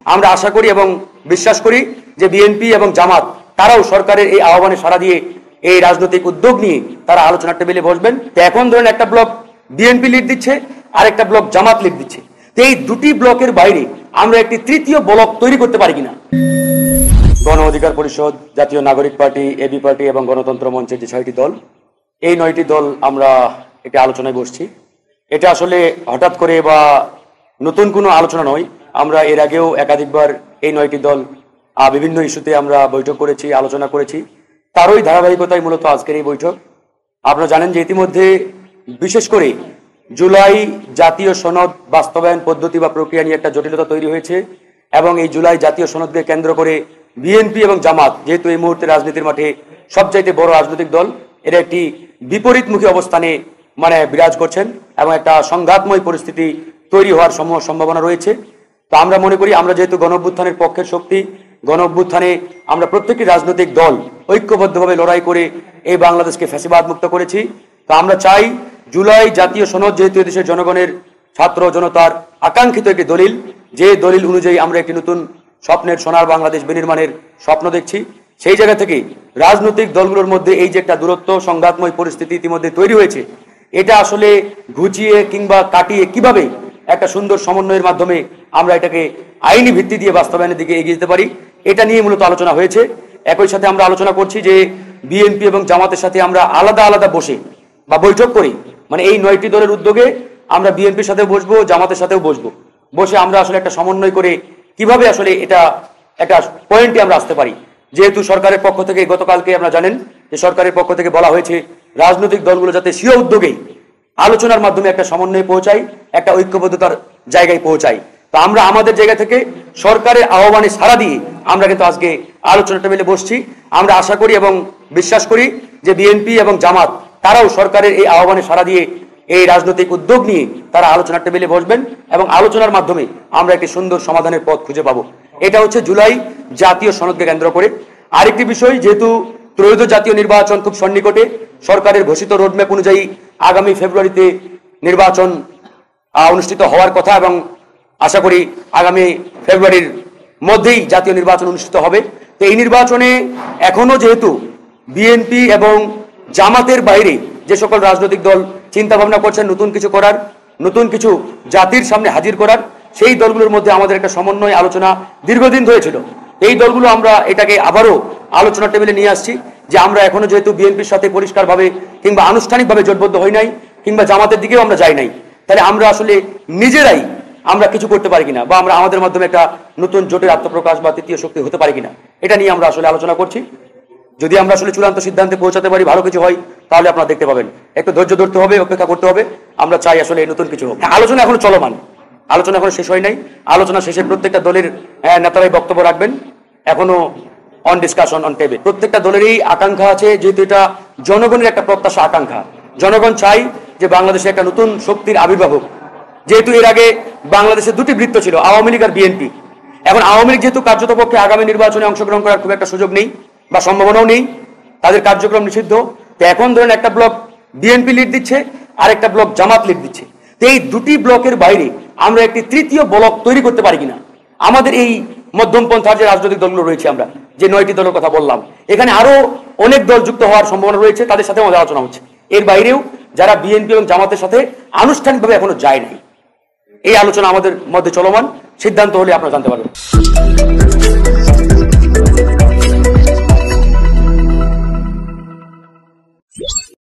আমরা আশা করি এবং বিশ্বাস করি যে বিএনপি এবং জামাত তারাও সরকারের এই আহ্বানে সাড়া দিয়ে এই রাজনৈতিক উদ্যোগ নিয়ে তারা আলোচনার টেবিলে বসবেন। তো এখন ধরেন একটা ব্লক বিএনপি লিড দিচ্ছে আর একটা ব্লক জামাত লিড দিচ্ছে, তো এই দুটি ব্লকের বাইরে আমরা একটি তৃতীয় ব্লক তৈরি করতে পারি কিনা। গণ অধিকার পরিষদ, জাতীয় নাগরিক পার্টি, এবি পার্টি এবং গণতন্ত্র মঞ্চের যে 6টি দল, এই 9টি দল আমরা এটা আলোচনায় বসছি। এটা আসলে হঠাৎ করে বা নতুন কোনো আলোচনা নয়, আমরা এর আগেও একাধিকবার এই 9টি দল বিভিন্ন ইস্যুতে আমরা বৈঠক করেছি, আলোচনা করেছি। তারই ধারাবাহিকতায় মূলত আজকের এই বৈঠক। আপনারা জানেন যে ইতিমধ্যে বিশেষ করে জুলাই জাতীয় সনদ বাস্তবায়ন পদ্ধতি বা প্রক্রিয়া নিয়ে একটা জটিলতা তৈরি হয়েছে এবং এই জুলাই জাতীয় সনদকে কেন্দ্র করে বিএনপি এবং জামাত, যেহেতু এই মুহূর্তে রাজনীতির মাঠে সবচাইতে বড় রাজনৈতিক দল, এরা একটি বিপরীতমুখী অবস্থানে বিরাজ করছেন এবং একটা সংঘাতময় পরিস্থিতি তৈরি হওয়ার সম্ভাবনা রয়েছে। তো আমরা মনে করি আমরা যেহেতু গণঅভ্যুত্থানের পক্ষের শক্তি, গণঅভ্যুত্থানে আমরা প্রত্যেকটি রাজনৈতিক দল ঐক্যবদ্ধভাবে লড়াই করে এই বাংলাদেশকে ফ্যাসিবাদ মুক্ত করেছি। তো আমরা চাই জুলাই জাতীয় সনদ যেহেতু দেশের জনগণের, ছাত্র জনতার আকাঙ্ক্ষিত একটি দলিল, যে দলিল অনুযায়ী আমরা একটি নতুন স্বপ্নের সোনার বাংলাদেশ বিনির্মাণের স্বপ্ন দেখছি, সেই জায়গা থেকে রাজনৈতিক দলগুলোর মধ্যে এই যে একটা দূরত্ব, সংঘাতময় পরিস্থিতি ইতিমধ্যে তৈরি হয়েছে, এটা আসলে ঘুচিয়ে কিংবা কাটিয়ে কিভাবে একটা সুন্দর সমন্বয়ের মাধ্যমে আমরা এটাকে আইনি ভিত্তি দিয়ে বাস্তবায়নের দিকে এগিয়ে যেতে পারি, এটা নিয়ে মূলত আলোচনা হয়েছে। একই সাথে আমরা আলোচনা করছি যে বিএনপি এবং জামাতের সাথে আমরা আলাদা আলাদা বসে বা বৈঠক করি, এই 9টি দলের উদ্যোগে আমরা বিএনপির সাথেও বসবো, জামাতের সাথেও বসবো, বসে আমরা আসলে একটা সমন্বয় করে কিভাবে আসলে এটা একটা পয়েন্টে আমরা আসতে পারি। যেহেতু সরকারের পক্ষ থেকে গতকালকে আপনারা জানেন যে সরকারের পক্ষ থেকে বলা হয়েছে রাজনৈতিক দলগুলো যাতে স্বীয় উদ্যোগে আলোচনার মাধ্যমে একটা সমন্বয়ে পৌঁছায়, একটা ঐক্যবদ্ধতার জায়গায় পৌঁছায়। তো আমরা আমাদের জায়গা থেকে সরকারের আহ্বানে সাড়া দিয়ে আমরা কিন্তু আজকে আলোচনা টেবিলে বসছি। আমরা আশা করি এবং বিশ্বাস করি যে বিএনপি এবং জামাত তারাও সরকারের এই আহ্বানে সাড়া দিয়ে এই রাজনৈতিক উদ্যোগ নিয়ে তারা আলোচনার টেবিলে বসবেন এবং আলোচনার মাধ্যমে আমরা একটি সুন্দর সমাধানের পথ খুঁজে পাবো। এটা হচ্ছে জুলাই জাতীয় সনদকে কেন্দ্র করে। আরেকটি বিষয়, যেহেতু ত্রয়োদশ জাতীয় নির্বাচন খুব সন্নিকটে, সরকারের ঘোষিত রোডম্যাপ অনুযায়ী আগামী ফেব্রুয়ারিতে নির্বাচন অনুষ্ঠিত হওয়ার কথা এবং আশা করি আগামী ফেব্রুয়ারির মধ্যেই জাতীয় নির্বাচন অনুষ্ঠিত হবে। তো এই নির্বাচনে এখনো যেহেতু বিএনপি এবং জামাতের বাইরে যে সকল রাজনৈতিক দল চিন্তা ভাবনা করছেন নতুন কিছু করার, নতুন কিছু জাতির সামনে হাজির করার, সেই দলগুলোর মধ্যে আমাদের একটা সমন্বয় আলোচনা দীর্ঘদিন ধরেছিল। এই দলগুলো আমরা এটাকে আবারও আলোচনা টেবিলে নিয়ে আসছি যে আমরা এখনো যেহেতু বিএনপির সাথে পরিষ্কারভাবে কিংবা আনুষ্ঠানিকভাবে জোটবদ্ধ হই নাই কিংবা জামাতের দিকেও আমরা যাই নাই, তাহলে আমরা আসলে নিজেরাই আমরা কিছু করতে পারি কিনা বা আমরা আমাদের মাধ্যমে একটা নতুন জোটের আত্মপ্রকাশ বা তৃতীয় শক্তি হতে পারি কিনা, এটা নিয়ে আমরা আসলে আলোচনা করছি। যদি আমরা আসলে চূড়ান্ত সিদ্ধান্তে পৌঁছাতে পারি, ভালো কিছু হয়, তাহলে আপনারা দেখতে পাবেন। একটু ধৈর্য ধরতে হবে, অপেক্ষা করতে হবে। আমরা চাই আসলে নতুন কিছু হোক। আলোচনা এখনো চলমান, আলোচনা এখনো শেষ হয় নাই। আলোচনা শেষে প্রত্যেকটা দলের নেতারাই বক্তব্য রাখবেন, এখনো অন ডিসকাশন অন টেবিল। প্রত্যেকটা দলেরই আকাঙ্ক্ষা আছে, যেহেতু এটা জনগণের একটা প্রত্যাশা আকাঙ্ক্ষা। জনগণ চাই যে বাংলাদেশে একটা নতুন শক্তির আবির্ভাব হোক। যেহেতু এর আগে বাংলাদেশে দুটি বৃত্ত ছিল, আওয়ামী লীগ আর বিএনপি। এখন আওয়ামী লীগ যেহেতু কার্যত পক্ষে আগামী নির্বাচনে অংশগ্রহণ করার খুব একটা সুযোগ নেই বা সম্ভাবনাও নেই, তাদের কার্যক্রম নিষিদ্ধ। তো এখন ধরেন একটা ব্লক বিএনপি লিড দিচ্ছে আর একটা ব্লক জামাত লিড দিচ্ছে। তো এই দুটি ব্লকের বাইরে আমরা একটি তৃতীয় ব্লক তৈরি করতে পারি কিনা। আমাদের এই মধ্যমপন্থার যে রাজনৈতিক দলগুলো রয়েছে, আমরা যে 9টি দলের কথা বললাম, এখানে আরো অনেক দল যুক্ত হওয়ার সম্ভাবনা রয়েছে, তাদের সাথে আমাদের আলোচনা হচ্ছে। এর বাইরেও যারা বিএনপি এবং জামাতের সাথে আনুষ্ঠানিকভাবে এখনো যায় নাই, এই আলোচনা আমাদের মধ্যে চলমান। সিদ্ধান্ত হলে আপনারা জানতে পারবেন।